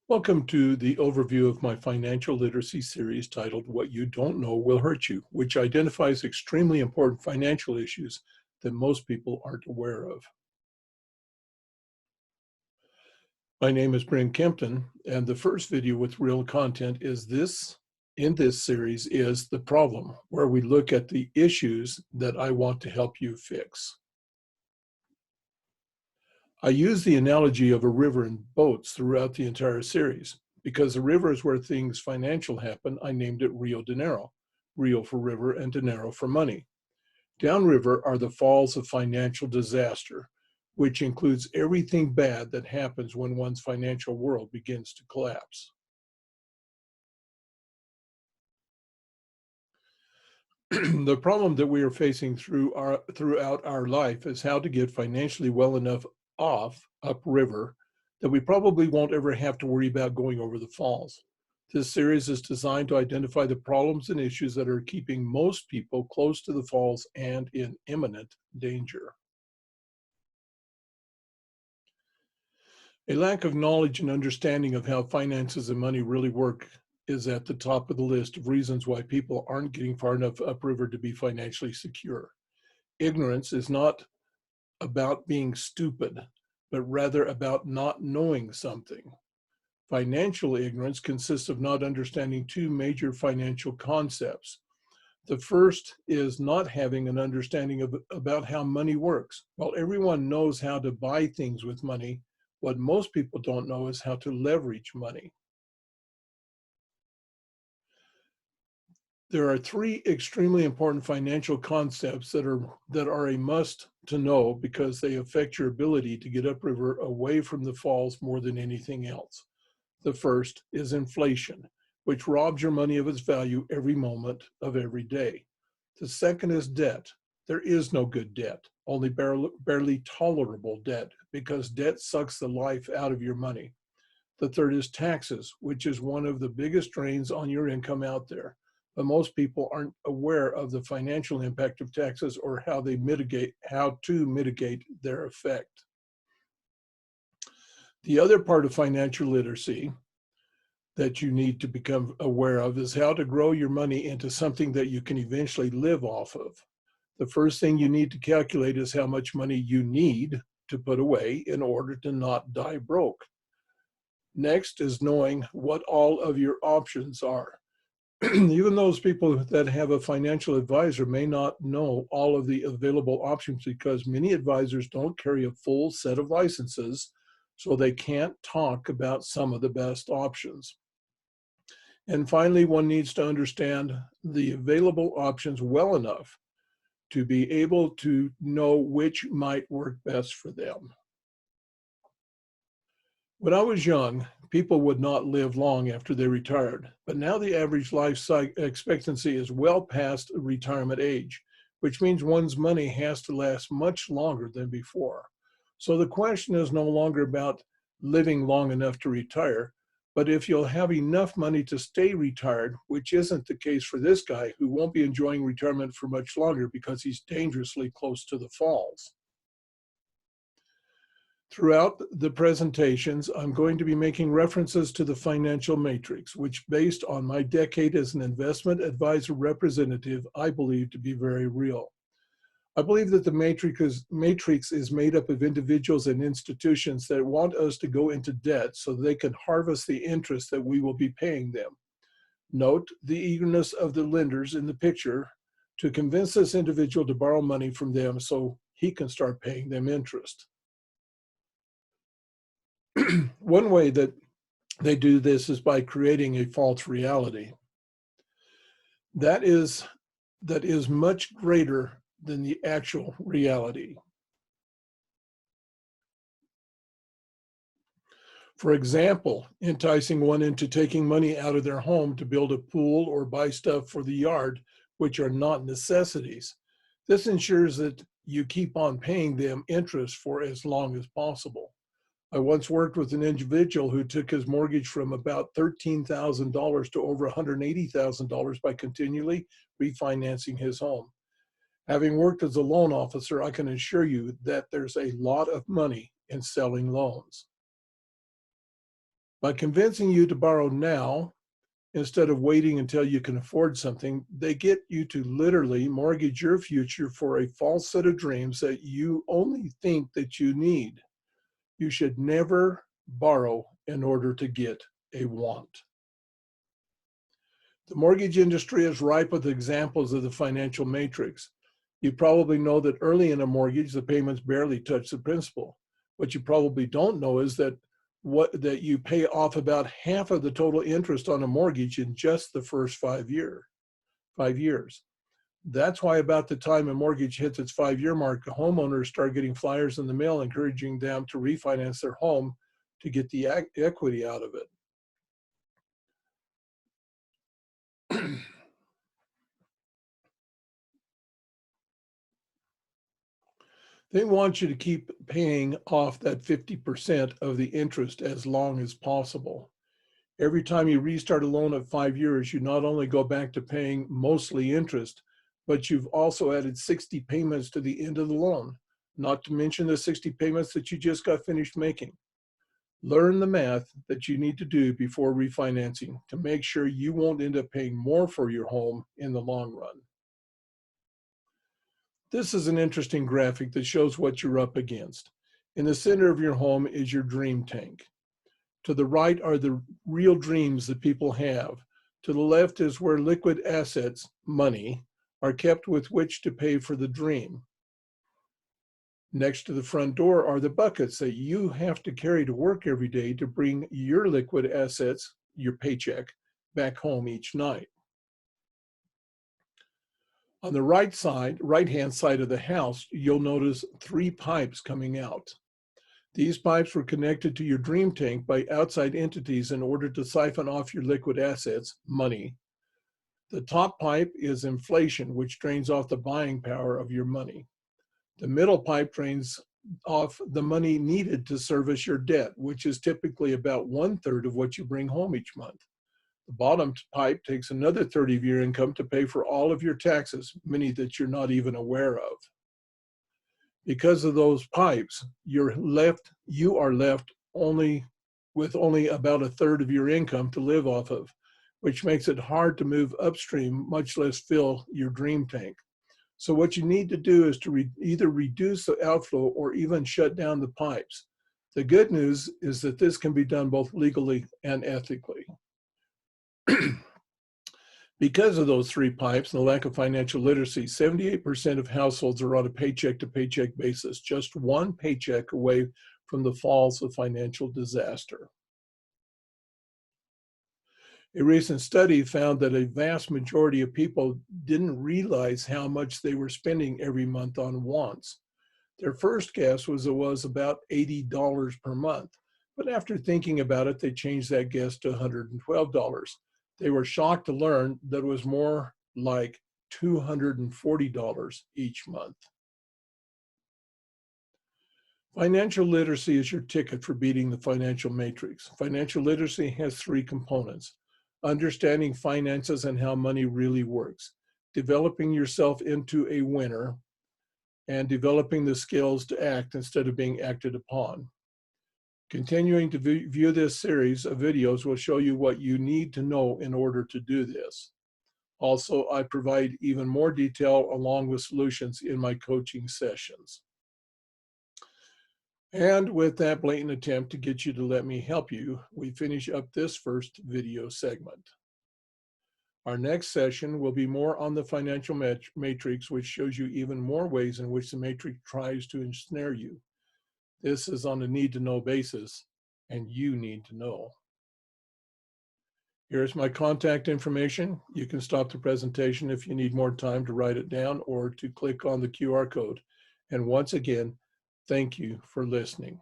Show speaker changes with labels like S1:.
S1: Welcome to the overview of my financial literacy series titled What You Don't Know Will Hurt You, which identifies extremely important financial issues that most people aren't aware of. My name is Bryn Kempton, and the first video with real content in this series is The Problem, where we look at the issues that I want to help you fix. I use the analogy of a river and boats throughout the entire series. Because the river is where things financial happen, I named it Rio Dinero, Rio for river and Dinero for money. Downriver are the falls of financial disaster, which includes everything bad that happens when one's financial world begins to collapse. The problem that we are facing throughout our life is how to get financially well enough off upriver that we probably won't ever have to worry about going over the falls. This series is designed to identify the problems and issues that are keeping most people close to the falls and in imminent danger. A lack of knowledge and understanding of how finances and money really work is at the top of the list of reasons why people aren't getting far enough upriver to be financially secure. Ignorance is not about being stupid, but rather about not knowing something. Financial ignorance consists of not understanding two major financial concepts. The first is not having an understanding about how money works. While everyone knows how to buy things with money, what most people don't know is how to leverage money. There are three extremely important financial concepts that are a must to know because they affect your ability to get upriver away from the falls more than anything else. The first is inflation, which robs your money of its value every moment of every day. The second is debt. There is no good debt, only barely tolerable debt, because debt sucks the life out of your money. The third is taxes, which is one of the biggest drains on your income out there. But most people aren't aware of the financial impact of taxes or how to mitigate their effect. The other part of financial literacy that you need to become aware of is how to grow your money into something that you can eventually live off of. The first thing you need to calculate is how much money you need to put away in order to not die broke. Next is knowing what all of your options are. Even those people that have a financial advisor may not know all of the available options because many advisors don't carry a full set of licenses, so they can't talk about some of the best options. And finally, one needs to understand the available options well enough to be able to know which might work best for them. When I was young, people would not live long after they retired, but now the average life expectancy is well past retirement age, which means one's money has to last much longer than before. So the question is no longer about living long enough to retire, but if you'll have enough money to stay retired, which isn't the case for this guy who won't be enjoying retirement for much longer because he's dangerously close to the falls. Throughout the presentations, I'm going to be making references to the financial matrix, which based on my decade as an investment advisor representative, I believe to be very real. I believe that the matrix is made up of individuals and institutions that want us to go into debt so they can harvest the interest that we will be paying them. Note the eagerness of the lenders in the picture to convince this individual to borrow money from them so he can start paying them interest. One way that they do this is by creating a false reality that is much greater than the actual reality. For example, enticing one into taking money out of their home to build a pool or buy stuff for the yard, which are not necessities. This ensures that you keep on paying them interest for as long as possible. I once worked with an individual who took his mortgage from about $13,000 to over $180,000 by continually refinancing his home. Having worked as a loan officer, I can assure you that there's a lot of money in selling loans. By convincing you to borrow now, instead of waiting until you can afford something, they get you to literally mortgage your future for a false set of dreams that you only think that you need. You should never borrow in order to get a want. The mortgage industry is ripe with examples of the financial matrix. You probably know that early in a mortgage, the payments barely touch the principal. What you probably don't know is that you pay off about half of the total interest on a mortgage in just the first 5 years. That's why about the time a mortgage hits its 5-year mark, the homeowners start getting flyers in the mail encouraging them to refinance their home to get the equity out of it. They want you to keep paying off that 50% of the interest as long as possible. Every time you restart a loan at 5 years, you not only go back to paying mostly interest, but you've also added 60 payments to the end of the loan, not to mention the 60 payments that you just got finished making. Learn the math that you need to do before refinancing to make sure you won't end up paying more for your home in the long run. This is an interesting graphic that shows what you're up against. In the center of your home is your dream tank. To the right are the real dreams that people have. To the left is where liquid assets, money, are kept with which to pay for the dream. Next to the front door are the buckets that you have to carry to work every day to bring your liquid assets, your paycheck, back home each night. On the right-hand side of the house, you'll notice 3 pipes coming out. These pipes were connected to your dream tank by outside entities in order to siphon off your liquid assets, money. The top pipe is inflation, which drains off the buying power of your money. The middle pipe drains off the money needed to service your debt, which is typically about 1/3 of what you bring home each month. The bottom pipe takes another 1/3 of your income to pay for all of your taxes, many that you're not even aware of. Because of those pipes, you are left only with about 1/3 of your income to live off of, which makes it hard to move upstream, much less fill your dream tank. So what you need to do is to either reduce the outflow or even shut down the pipes. The good news is that this can be done both legally and ethically. Because of those 3 pipes and the lack of financial literacy, 78% of households are on a paycheck-to-paycheck basis, just one paycheck away from the falls of financial disaster. A recent study found that a vast majority of people didn't realize how much they were spending every month on wants. Their first guess was it was about $80 per month, but after thinking about it, they changed that guess to $112. They were shocked to learn that it was more like $240 each month. Financial literacy is your ticket for beating the financial matrix. Financial literacy has 3 components: understanding finances and how money really works, developing yourself into a winner, and developing the skills to act instead of being acted upon. Continuing to view this series of videos will show you what you need to know in order to do this. Also, I provide even more detail along with solutions in my coaching sessions. And with that blatant attempt to get you to let me help you, we finish up this first video segment. Our next session will be more on the financial matrix, which shows you even more ways in which the matrix tries to ensnare you. This is on a need-to-know basis, and you need to know. Here's my contact information. You can stop the presentation if you need more time to write it down or to click on the QR code. And once again, thank you for listening.